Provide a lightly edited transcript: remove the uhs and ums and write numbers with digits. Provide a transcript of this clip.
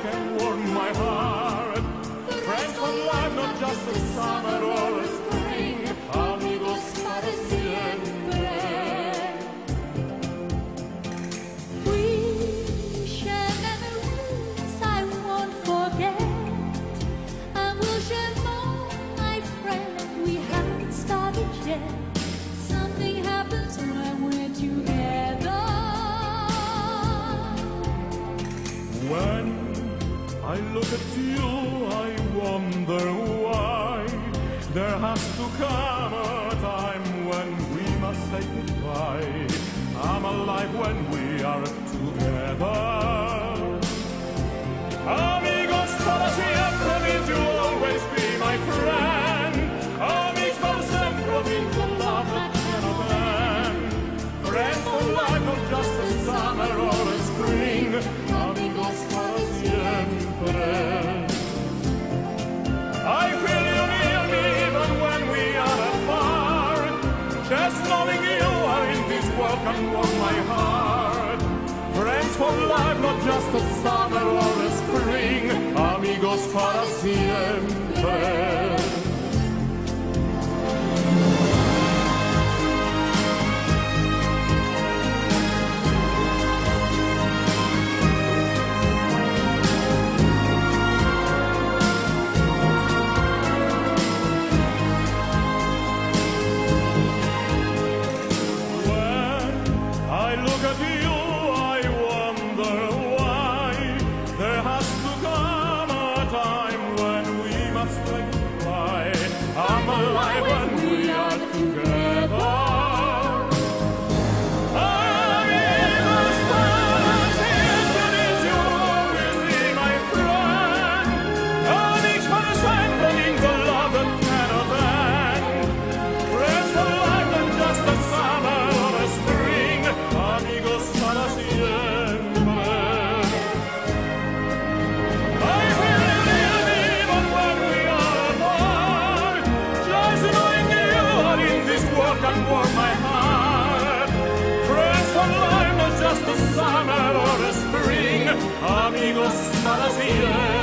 and warm my heart. Friends for life, not just a summer or a spring. Amigos para siempre. We share memories I won't forget, and we'll share more, my friend. We haven't started yet. Something happens when we're together. When I look at you, I wonder why there has to come a time when we must say goodbye. I'm alive when we are together. Amigos para siempre means you'll always be my friend. Amigos para siempre means a love that cannot end. Friends for life, not just a summer or a spring. Amigos para siempre. I feel you near me even when we are apart. Just knowing you are in this world can warm my heart. Friends for life, not just a summer or a spring. Amigos para siempre. Amigos para siempre.